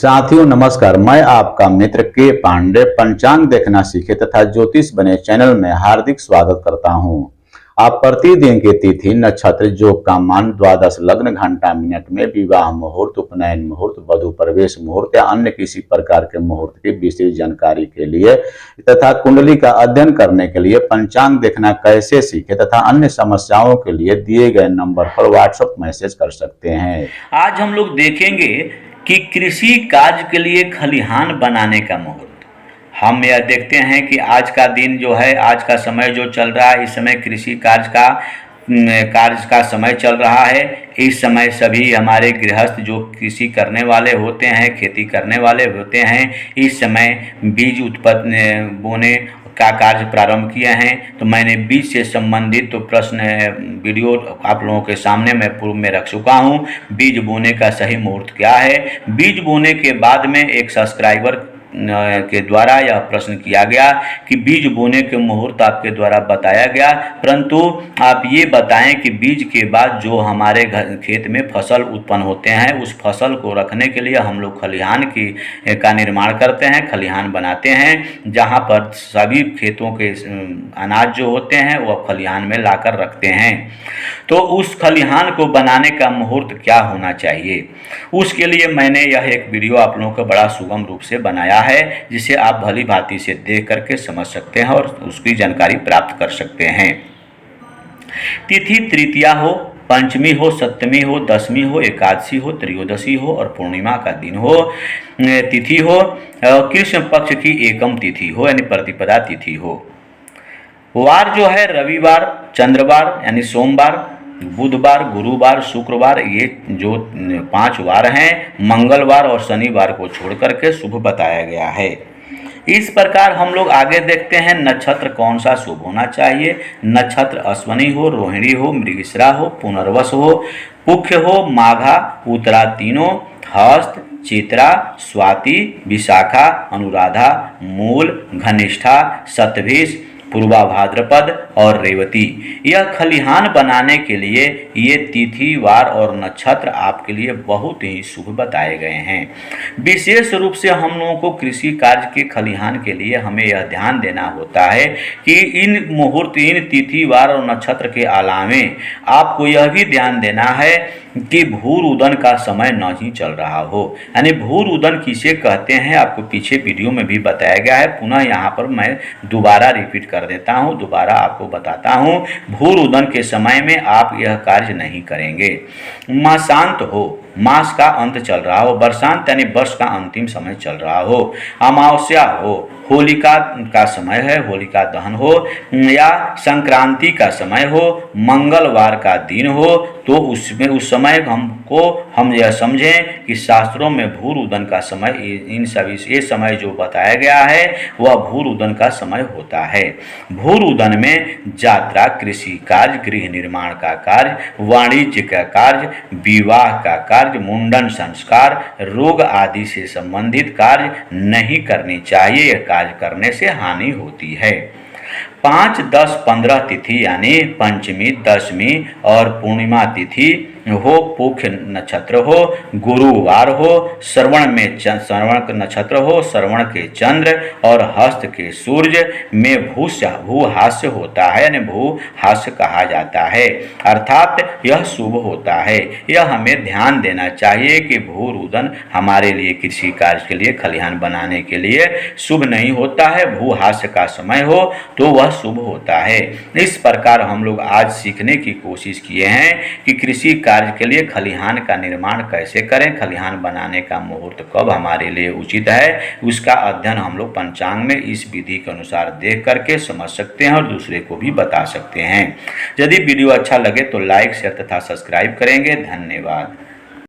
साथियों नमस्कार, मैं आपका मित्र के पांडे पंचांग देखना सीखे तथा ज्योतिष बने चैनल में हार्दिक स्वागत करता हूं। आप प्रतिदिन की तिथि नक्षत्र योग का मान द्वादश लग्न घंटा मिनट में विवाह मुहूर्त, उपनयन मुहूर्त, वधु प्रवेश मुहूर्त या अन्य किसी प्रकार के मुहूर्त की विशेष जानकारी के लिए तथा कुंडली का अध्ययन करने के लिए पंचांग देखना कैसे सीखे तथा अन्य समस्याओं के लिए दिए गए नंबर पर व्हाट्सएप मैसेज कर सकते हैं। आज हम लोग देखेंगे कि कृषि कार्य के लिए खलिहान बनाने का मुहूर्त। हम यह देखते हैं कि आज का दिन जो है, आज का समय जो चल रहा है, इस समय कृषि कार्य का समय चल रहा है। इस समय सभी हमारे गृहस्थ जो कृषि करने वाले होते हैं, खेती करने वाले होते हैं, इस समय बीज उत्पत्ति बोने का कार्य प्रारंभ किए हैं। तो मैंने बीज से संबंधित तो प्रश्न वीडियो आप लोगों के सामने मैं पूर्व में रख चुका हूं। बीज बोने का सही मुहूर्त क्या है। बीज बोने के बाद में एक सब्सक्राइबर के द्वारा यह प्रश्न किया गया कि बीज बोने के मुहूर्त आपके द्वारा बताया गया, परंतु आप ये बताएं कि बीज के बाद जो हमारे खेत में फसल उत्पन्न होते हैं, उस फसल को रखने के लिए हम लोग खलिहान का निर्माण करते हैं, खलिहान बनाते हैं, जहां पर सभी खेतों के अनाज जो होते हैं वह खलिहान में लाकर रखते हैं। तो उस खलिहान को बनाने का मुहूर्त क्या होना चाहिए, उसके लिए मैंने यह एक वीडियो आप लोगों को बड़ा सुगम रूप से बनाया है, जिसे आप भली भांति से देख करके समझ सकते हैं और उसकी जानकारी प्राप्त कर सकते हैं। तिथि तृतीया हो, पंचमी हो, सप्तमी हो, दशमी हो, एकादशी हो, त्रयोदशी हो और पूर्णिमा का दिन हो, तिथि हो, कृष्ण पक्ष की एकम तिथि हो यानी प्रतिपदा तिथि हो। वार जो है रविवार, चंद्रवार यानी सोमवार, बुधवार, गुरुवार, शुक्रवार, ये जो 5 वार हैं, मंगलवार और शनिवार को छोड़ करके शुभ बताया गया है। इस प्रकार हम लोग आगे देखते हैं नक्षत्र कौन सा शुभ होना चाहिए। नक्षत्र अश्वनी हो, रोहिणी हो, मृगशिरा हो, पुनर्वस हो, पुख्य हो, माघा, उत्तरा तीनों, हस्त, चित्रा, स्वाति, विशाखा, अनुराधा, मूल, घनिष्ठा, सतभिष, पूर्वा भाद्रपद और रेवती। यह खलिहान बनाने के लिए ये तिथि, वार और नक्षत्र आपके लिए बहुत ही शुभ बताए गए हैं। विशेष रूप से हम लोगों को कृषि कार्य के खलिहान के लिए हमें यह ध्यान देना होता है कि इन मुहूर्त, इन तिथि, वार और नक्षत्र के अलावे आपको यह भी ध्यान देना है कि भूर उदन का समय न ही चल रहा हो। यानी भूर उदन किसे कहते हैं आपको पीछे वीडियो में भी बताया गया है, पुनः यहाँ पर मैं दोबारा रिपीट कर देता हूँ, दोबारा आपको बताता हूँ। भूर उदन के समय में आप यह कार्य नहीं करेंगे। मासांत हो, मास का अंत चल रहा हो, वर्षांत यानी वर्ष का अंतिम समय चल रहा हो, अमावस्या हो, होलिका का समय है, होलिका दहन हो, या संक्रांति का समय हो, मंगलवार का दिन हो, तो उसमें उस समय हम यह समझें कि शास्त्रों में भूर उदन का समय, इन सभी ये समय जो बताया गया है वह भूर उदन का समय होता है। भूर उदन में यात्रा, कृषि कार्य, गृह निर्माण का कार्य, वाणिज्य का कार्य, विवाह का कार्य, मुंडन संस्कार, रोग आदि से संबंधित कार्य नहीं करनी चाहिए। यह कार्य करने से हानि होती है। 5, 10, 15 तिथि यानी पंचमी, दशमी और पूर्णिमा तिथि हो, पुख्य नक्षत्र हो, गुरुवार हो, श्रवण नक्षत्र हो, श्रवण के चंद्र और हस्त के सूर्य में भूहास्य होता है, यानी भूहास्य कहा जाता है, अर्थात यह शुभ होता है। यह हमें ध्यान देना चाहिए कि भूर उदन हमारे लिए कृषि कार्य के लिए, खलिहान बनाने के लिए शुभ नहीं होता है। भूहास्य का समय हो तो वह शुभ होता है। इस प्रकार हम लोग आज सीखने की कोशिश किए हैं कि कृषि कार्य के लिए खलिहान का निर्माण कैसे करें, खलिहान बनाने का मुहूर्त कब हमारे लिए उचित है, उसका अध्ययन हम लोग पंचांग में इस विधि के अनुसार देख करके समझ सकते हैं और दूसरे को भी बता सकते हैं। यदि वीडियो अच्छा लगे तो लाइक, शेयर तथा सब्सक्राइब करेंगे। धन्यवाद।